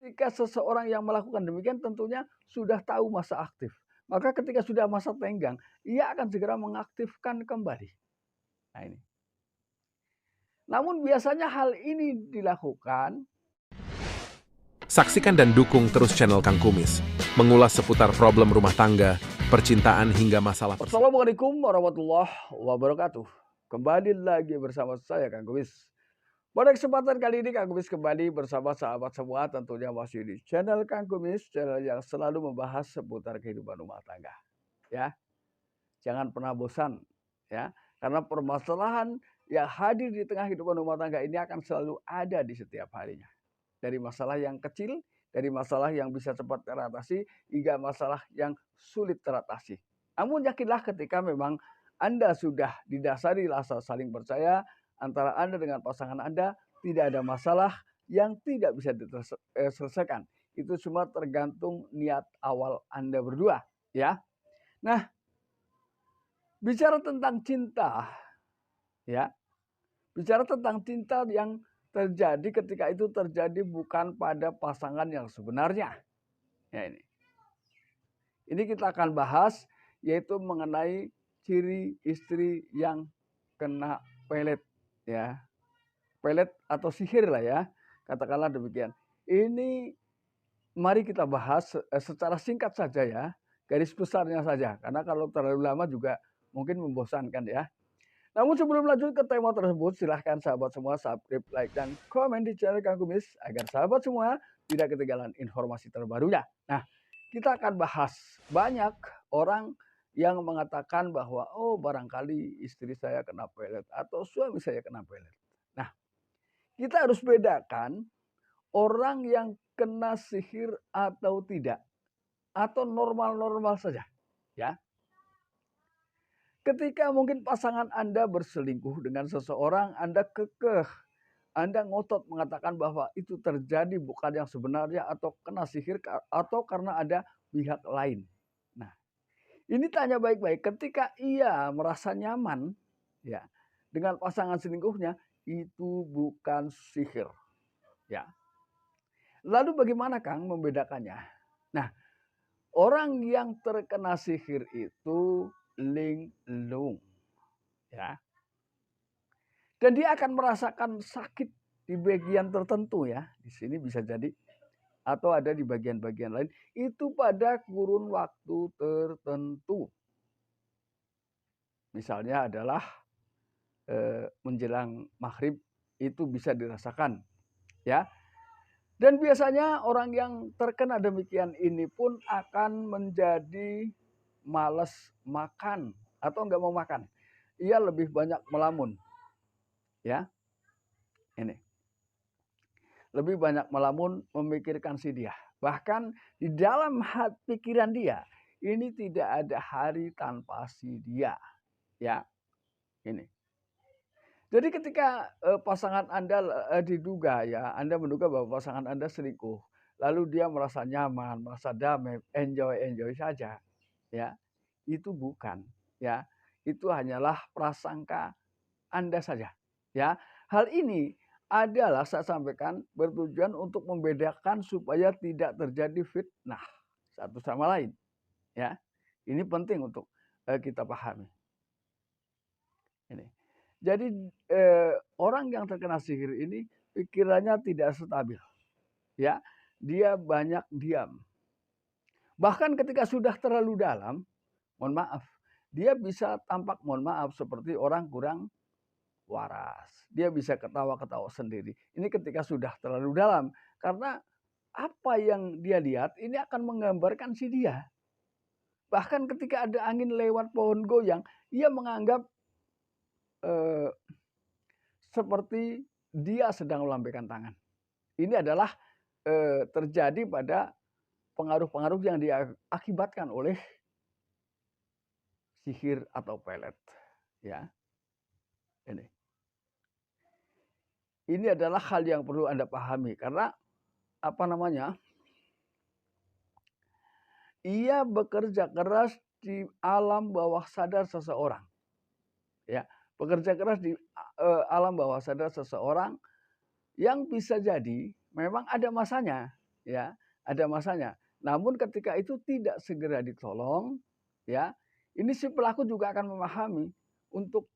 Ketika seseorang yang melakukan demikian tentunya sudah tahu masa aktif. Maka ketika sudah masa tenggang, ia akan segera mengaktifkan kembali. Nah ini. Namun biasanya hal ini dilakukan. Saksikan dan dukung terus channel Kang Kumis, mengulas seputar problem rumah tangga, percintaan hingga masalah. Assalamualaikum warahmatullahi wabarakatuh. Kembali lagi bersama saya Kang Kumis. Pada kesempatan kali ini Kang Kumis kembali bersama sahabat semua, tentunya masih di channel Kang Kumis, channel yang selalu membahas seputar kehidupan rumah tangga. Ya, jangan pernah bosan, ya, karena permasalahan yang hadir di tengah kehidupan rumah tangga ini akan selalu ada di setiap harinya. Dari masalah yang kecil, dari masalah yang bisa cepat teratasi, hingga masalah yang sulit teratasi. Namun yakinlah ketika memang Anda sudah didasari rasa saling percaya antara Anda dengan pasangan Anda, tidak ada masalah yang tidak bisa diselesaikan. Itu semua tergantung niat awal Anda berdua, ya. Nah, bicara tentang cinta, ya. Bicara tentang cinta yang terjadi ketika itu terjadi bukan pada pasangan yang sebenarnya. Ya ini. Ini kita akan bahas yaitu mengenai ciri istri yang kena pelet, ya. Pelet atau sihir lah ya. Katakanlah demikian. Ini mari kita bahas secara singkat saja ya. Garis besarnya saja. Karena kalau terlalu lama juga mungkin membosankan ya. Namun sebelum lanjut ke tema tersebut, silahkan sahabat semua subscribe, like, dan komen di channel Kang Kumis agar sahabat semua tidak ketinggalan informasi terbarunya. Nah, kita akan bahas banyak orang yang mengatakan bahwa oh barangkali istri saya kena pelet atau suami saya kena pelet. Nah, kita harus bedakan orang yang kena sihir atau tidak atau normal-normal saja, ya. Ketika mungkin pasangan Anda berselingkuh dengan seseorang, Anda kekeh, Anda ngotot mengatakan bahwa itu terjadi bukan yang sebenarnya atau kena sihir atau karena ada pihak lain. Nah, ini tanya baik-baik. Ketika ia merasa nyaman, ya, dengan pasangan selingkuhnya, itu bukan sihir, ya. Lalu bagaimana Kang membedakannya? Nah, orang yang terkena sihir itu linglung, ya. Dan dia akan merasakan sakit di bagian tertentu ya. Di sini bisa jadi atau ada di bagian-bagian lain itu pada kurun waktu tertentu. Misalnya adalah menjelang maghrib itu bisa dirasakan ya. Dan biasanya orang yang terkena demikian ini pun akan menjadi malas makan atau enggak mau makan. Ia lebih banyak melamun. Ya, ini. Lebih banyak melamun memikirkan si dia. Bahkan di dalam pikiran dia, ini tidak ada hari tanpa si dia. Ya, ini. Jadi ketika pasangan Anda diduga ya, Anda menduga bahwa pasangan Anda selingkuh, lalu dia merasa nyaman, merasa damai, enjoy saja, ya, itu bukan, ya, itu hanyalah prasangka Anda saja, ya. Hal ini adalah saya sampaikan bertujuan untuk membedakan supaya tidak terjadi fitnah satu sama lain, ya. Ini penting untuk kita pahami. Ini. Jadi orang yang terkena sihir ini pikirannya tidak stabil, ya. Dia banyak diam. Bahkan ketika sudah terlalu dalam, mohon maaf, dia bisa tampak mohon maaf seperti orang kurang waras. Dia bisa ketawa-ketawa sendiri. Ini ketika sudah terlalu dalam. Karena apa yang dia lihat ini akan menggambarkan si dia. Bahkan ketika ada angin lewat pohon goyang, ia menganggap seperti dia sedang melambaikan tangan. Ini adalah terjadi pada pengaruh-pengaruh yang diakibatkan oleh sihir atau pelet. Ya, ini. Ini adalah hal yang perlu Anda pahami karena apa namanya? Ia bekerja keras di alam bawah sadar seseorang. Ya, bekerja keras di alam bawah sadar seseorang yang bisa jadi memang ada masanya. ya, ada masanya. Namun ketika itu tidak segera ditolong, ya, ini si pelaku juga akan memahami untuk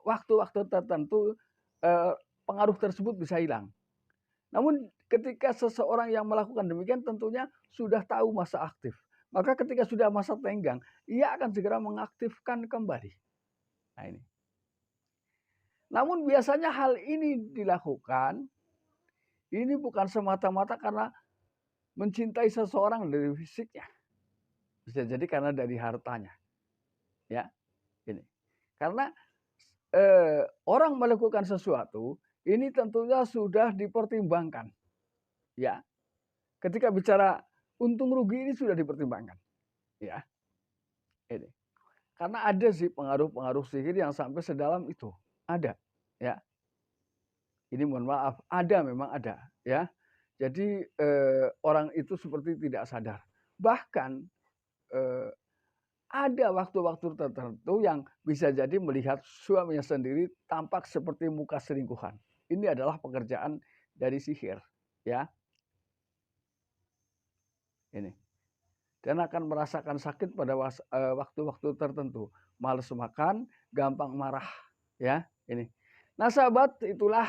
waktu-waktu tertentu pengaruh tersebut bisa hilang. Namun ketika seseorang yang melakukan demikian tentunya sudah tahu masa aktif. Maka ketika sudah masa tenggang, ia akan segera mengaktifkan kembali. Nah ini. Namun biasanya hal ini dilakukan, ini bukan semata-mata karena mencintai seseorang dari fisiknya. Bisa jadi karena dari hartanya. Ya, ini. Karena orang melakukan sesuatu, ini tentunya sudah dipertimbangkan. Ya, ketika bicara untung rugi ini sudah dipertimbangkan. Ya, ini. Karena ada sih pengaruh-pengaruh sihir yang sampai sedalam itu. Ada. Ya. Ini mohon maaf, ada memang ada. Ya. Jadi orang itu seperti tidak sadar. Bahkan ada waktu-waktu tertentu yang bisa jadi melihat suaminya sendiri tampak seperti muka selingkuhan. Ini adalah pekerjaan dari sihir. Ya. Ini. Dan akan merasakan sakit pada waktu-waktu tertentu. Males makan, gampang marah. Ya, ini. Nah sahabat, itulah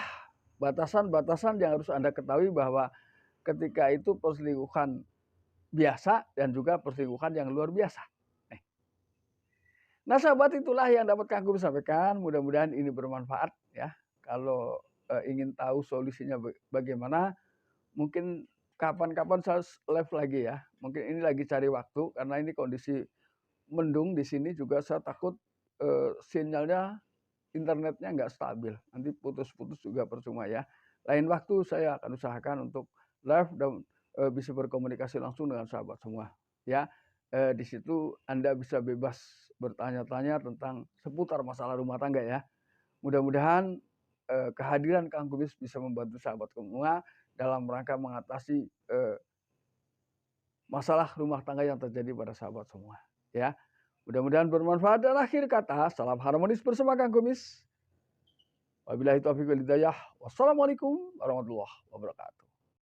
batasan-batasan yang harus Anda ketahui bahwa ketika itu perselingkuhan biasa dan juga perselingkuhan yang luar biasa. Nah sahabat, itulah yang dapat Kang Guru sampaikan. Mudah-mudahan ini bermanfaat ya. Kalau ingin tahu solusinya bagaimana, mungkin kapan-kapan saya live lagi ya. Mungkin ini lagi cari waktu karena ini kondisi mendung di sini juga saya takut sinyalnya internetnya nggak stabil. Nanti putus-putus juga percuma ya. Lain waktu saya akan usahakan untuk live dan bisa berkomunikasi langsung dengan sahabat semua. Ya, di situ Anda bisa bebas bertanya-tanya tentang seputar masalah rumah tangga ya. Mudah-mudahan kehadiran Kang Kubis bisa membantu sahabat semua dalam rangka mengatasi masalah rumah tangga yang terjadi pada sahabat semua. Ya, mudah-mudahan bermanfaat dan akhir kata salam harmonis bersama Kang Kumis. Wabillahi taufiq wal hidayah. Wassalamualaikum warahmatullahi wabarakatuh.